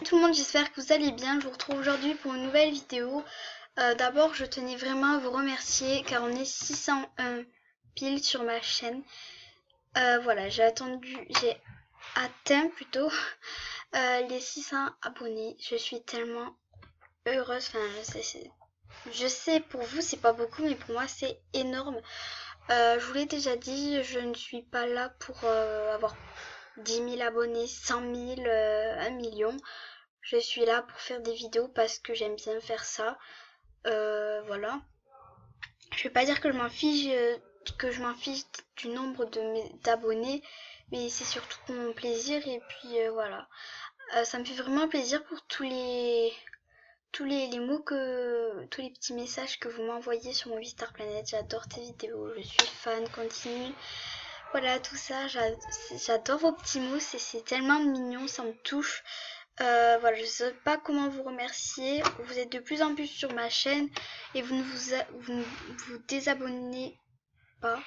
Tout le monde, j'espère que vous allez bien. Je vous retrouve aujourd'hui pour une nouvelle vidéo. D'abord, je tenais vraiment à vous remercier car on est 601 pile sur ma chaîne. Voilà, j'ai atteint plutôt les 600 abonnés. Je suis tellement heureuse. Enfin, je sais pour vous c'est pas beaucoup, mais pour moi c'est énorme. Je vous l'ai déjà dit, je ne suis pas là pour avoir 10 000 abonnés, 100 000, 1 million. Je suis là pour faire des vidéos parce que j'aime bien faire ça. Voilà. Je vais pas dire que je m'en fiche du nombre d'abonnés, mais c'est surtout pour mon plaisir et puis voilà. Ça me fait vraiment plaisir pour les mots tous les petits messages que vous m'envoyez sur mon Star Planet. J'adore tes vidéos, je suis fan, continue. Voilà, tout ça, j'adore vos petits mots, c'est tellement mignon, ça me touche. Voilà, je ne sais pas comment vous remercier. Vous êtes de plus en plus sur ma chaîne et vous ne vous désabonnez pas.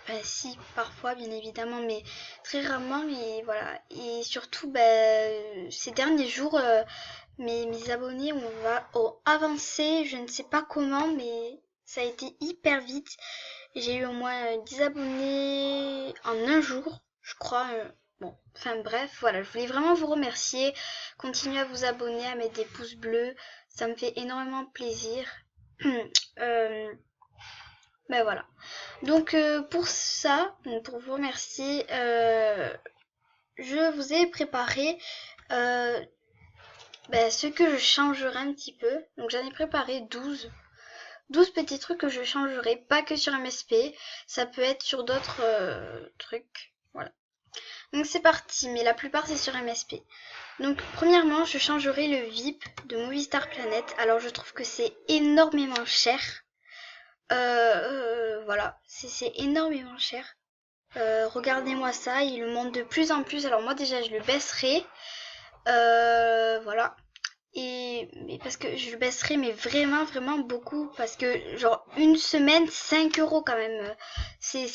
Enfin, si, parfois, bien évidemment, mais très rarement. Mais voilà. Et surtout, ces derniers jours, mes abonnés ont avancé. Je ne sais pas comment, mais ça a été hyper vite. J'ai eu au moins 10 abonnés en un jour, je crois. Bon, enfin bref, voilà, je voulais vraiment vous remercier. Continuez à vous abonner, à mettre des pouces bleus. Ça me fait énormément plaisir. Voilà. Donc pour ça, pour vous remercier, je vous ai préparé ce que je changerai un petit peu. Donc j'en ai préparé 12 petits trucs que je changerai, pas que sur MSP, ça peut être sur d'autres trucs. Voilà. Donc c'est parti, mais la plupart c'est sur MSP. Donc premièrement, je changerai le VIP de Movistar Planet. Alors je trouve que c'est énormément cher. Voilà, c'est énormément cher. Regardez-moi ça, il le monte de plus en plus. Alors moi déjà je le baisserai. Voilà. Mais parce que je le baisserai mais vraiment beaucoup parce que genre une semaine 5 € quand même, c'est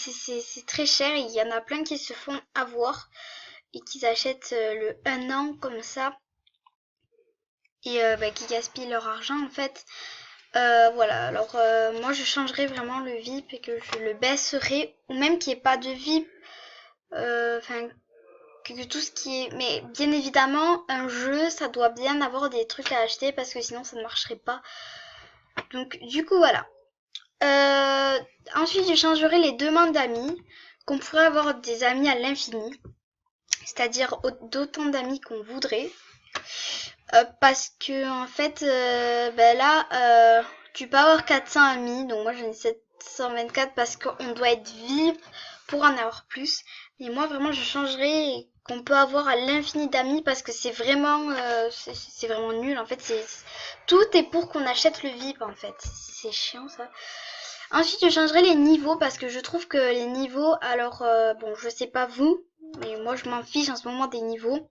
très cher. Il y en a plein qui se font avoir et qui achètent le 1 an comme ça et qui gaspillent leur argent en fait. Voilà, alors moi je changerai vraiment le VIP et que je le baisserai ou même qu'il n'y ait pas de VIP. Enfin, que tout ce qui est... Mais bien évidemment, un jeu, ça doit bien avoir des trucs à acheter parce que sinon ça ne marcherait pas. Donc du coup, voilà. Ensuite, je changerai les demandes d'amis. Qu'on pourrait avoir des amis à l'infini. C'est-à-dire d'autant d'amis qu'on voudrait. Parce que en fait, là, tu peux avoir 400 amis. Donc moi j'en ai 724 parce qu'on doit être VIP pour en avoir plus. Et moi vraiment je changerais qu'on peut avoir à l'infini d'amis parce que c'est vraiment nul. En fait, tout est pour qu'on achète le VIP en fait. C'est chiant ça. Ensuite, je changerai les niveaux parce que je trouve que les niveaux, alors bon, je sais pas vous, mais moi je m'en fiche en ce moment des niveaux.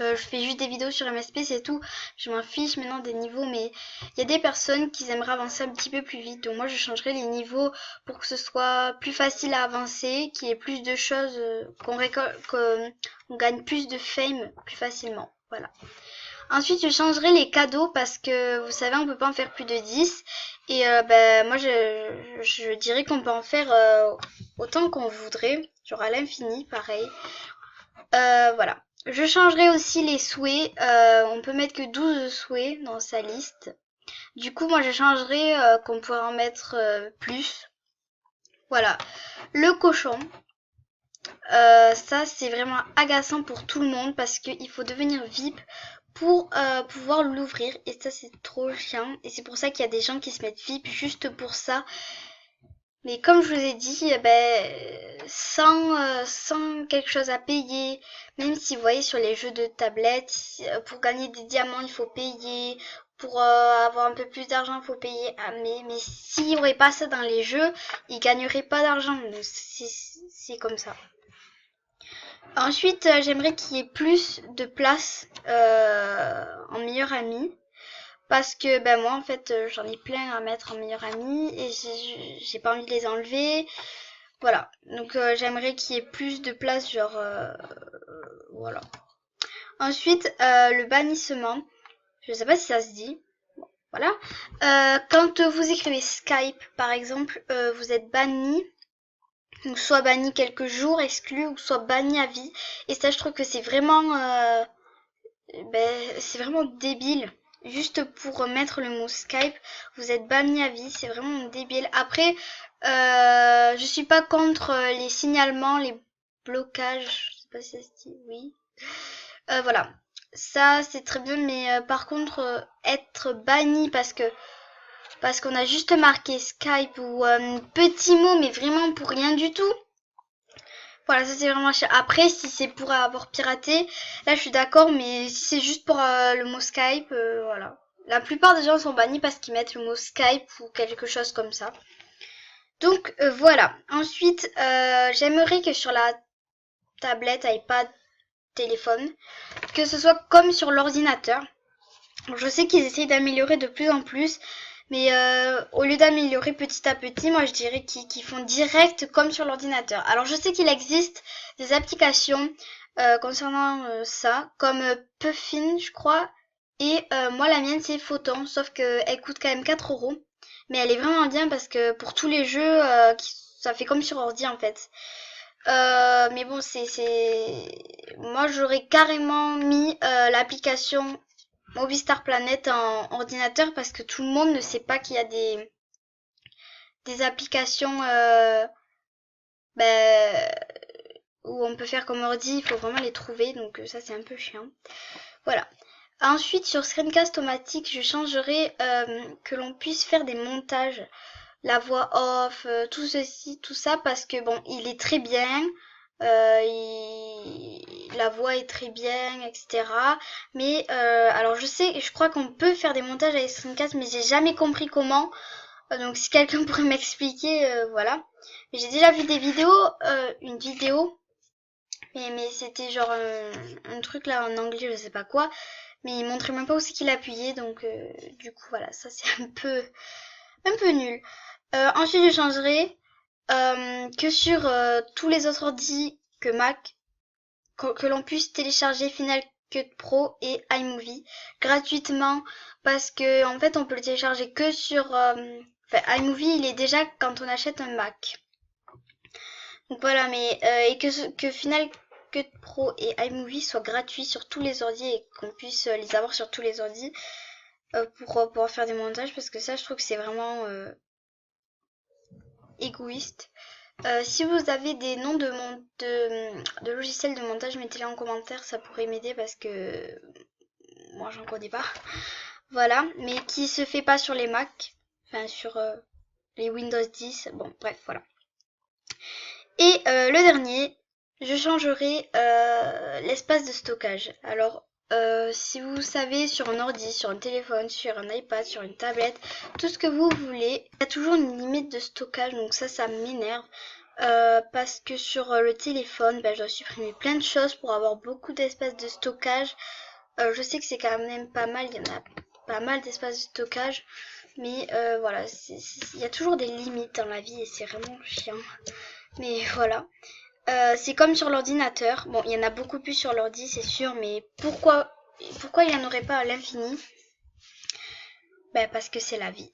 Je fais juste des vidéos sur MSP, c'est tout. Je m'en fiche maintenant des niveaux, mais il y a des personnes qui aimeraient avancer un petit peu plus vite. Donc moi, je changerai les niveaux pour que ce soit plus facile à avancer, qu'il y ait plus de choses, qu'on gagne plus de fame plus facilement. Voilà. Ensuite, je changerai les cadeaux parce que vous savez, on peut pas en faire plus de 10. Et moi, je dirais qu'on peut en faire autant qu'on voudrait, genre à l'infini, pareil. Voilà. Je changerai aussi les souhaits. On peut mettre que 12 souhaits dans sa liste. Du coup, moi, je changerai qu'on pourrait en mettre plus. Voilà. Le cochon. Ça, c'est vraiment agaçant pour tout le monde parce qu'il faut devenir VIP pour pouvoir l'ouvrir. Et ça, c'est trop chiant. Et c'est pour ça qu'il y a des gens qui se mettent VIP juste pour ça. Mais comme je vous ai dit, sans quelque chose à payer, même si vous voyez sur les jeux de tablette, pour gagner des diamants, il faut payer, pour avoir un peu plus d'argent, il faut payer. Ah, mais s'il n'y aurait pas ça dans les jeux, ils gagneraient pas d'argent. C'est comme ça. Ensuite, j'aimerais qu'il y ait plus de place en meilleur ami. Parce que moi en fait j'en ai plein à mettre en meilleur ami et j'ai pas envie de les enlever. Voilà. Donc j'aimerais qu'il y ait plus de place, genre voilà. Ensuite, le bannissement. Je sais pas si ça se dit. Voilà. Quand vous écrivez Skype, par exemple, vous êtes banni. Donc soit banni quelques jours, exclu, ou soit banni à vie. Et ça, je trouve que c'est vraiment débile. Juste pour mettre le mot Skype, vous êtes banni à vie, c'est vraiment débile. Après, je suis pas contre les signalements, les blocages. Je sais pas si ça se dit, oui. Voilà. Ça, c'est très bien, mais par contre, être banni parce qu'on a juste marqué Skype ou petit mot, mais vraiment pour rien du tout. Voilà, ça c'est vraiment chiant. Après, si c'est pour avoir piraté, là je suis d'accord, mais si c'est juste pour le mot Skype, voilà. La plupart des gens sont bannis parce qu'ils mettent le mot Skype ou quelque chose comme ça. Donc voilà. Ensuite, j'aimerais que sur la tablette, iPad, téléphone, que ce soit comme sur l'ordinateur. Je sais qu'ils essayent d'améliorer de plus en plus, mais au lieu d'améliorer petit à petit, moi je dirais qu'ils font direct comme sur l'ordinateur. Alors je sais qu'il existe des applications concernant ça, comme Puffin je crois, et moi la mienne c'est Photon, sauf qu'elle coûte quand même 4 euros. Mais elle est vraiment bien parce que pour tous les jeux, ça fait comme sur ordi en fait. Mais bon, moi j'aurais carrément mis l'application Movistar Planet en ordinateur parce que tout le monde ne sait pas qu'il y a des applications ben, où on peut faire comme ordi, il faut vraiment les trouver, donc ça c'est un peu chiant. Voilà. Ensuite, sur Screencast automatique, je changerai que l'on puisse faire des montages, la voix off, tout ceci, tout ça, parce que bon, il est très bien, la voix est très bien, etc. Mais alors je crois qu'on peut faire des montages avec Screencast, mais j'ai jamais compris comment. Donc si quelqu'un pourrait m'expliquer, voilà. Mais j'ai déjà vu des vidéos, une vidéo, mais c'était genre un truc là en anglais, je sais pas quoi. Mais il montrait même pas où c'est qu'il appuyait, donc du coup voilà, ça c'est un peu nul. Ensuite je changerai que sur tous les autres ordi que Mac, que l'on puisse télécharger Final Cut Pro et iMovie gratuitement, parce que en fait on peut le télécharger que sur iMovie, il est déjà quand on achète un Mac. Donc voilà, mais et que Final Cut Pro et iMovie soient gratuits sur tous les ordi et qu'on puisse les avoir sur tous les ordi pour pouvoir faire des montages, parce que ça je trouve que c'est vraiment égoïste. Si vous avez des noms de logiciels de montage, mettez-les en commentaire, ça pourrait m'aider parce que moi j'en connais pas. Voilà, mais qui se fait pas sur les Mac, enfin sur les Windows 10, bon bref, voilà. Et le dernier, je changerai l'espace de stockage. Alors, si vous savez, sur un ordi, sur un téléphone, sur un iPad, sur une tablette, tout ce que vous voulez, il y a toujours une limite de stockage, donc ça m'énerve. Parce que sur le téléphone, je dois supprimer plein de choses pour avoir beaucoup d'espace de stockage. Je sais que c'est quand même pas mal, il y en a pas mal d'espace de stockage. Mais voilà, il y a toujours des limites dans la vie et c'est vraiment chiant. Mais voilà. C'est comme sur l'ordinateur. Bon, il y en a beaucoup plus sur l'ordi, c'est sûr, mais pourquoi il n'y en aurait pas à l'infini? Parce que c'est la vie.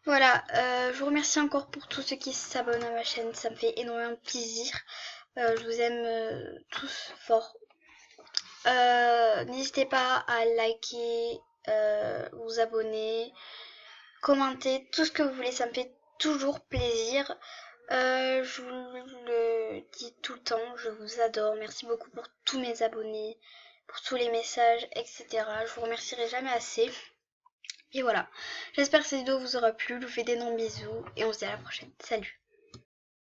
Voilà, je vous remercie encore pour tous ceux qui s'abonnent à ma chaîne, ça me fait énormément plaisir. Je vous aime tous fort. N'hésitez pas à liker, vous abonner, commenter, tout ce que vous voulez, ça me fait toujours plaisir. Je vous le dis tout le temps, je vous adore. Merci beaucoup pour tous mes abonnés, pour tous les messages, etc. Je vous remercierai jamais assez. Et voilà, j'espère que cette vidéo vous aura plu. Je vous fais d'énormes bisous et on se dit à la prochaine. Salut!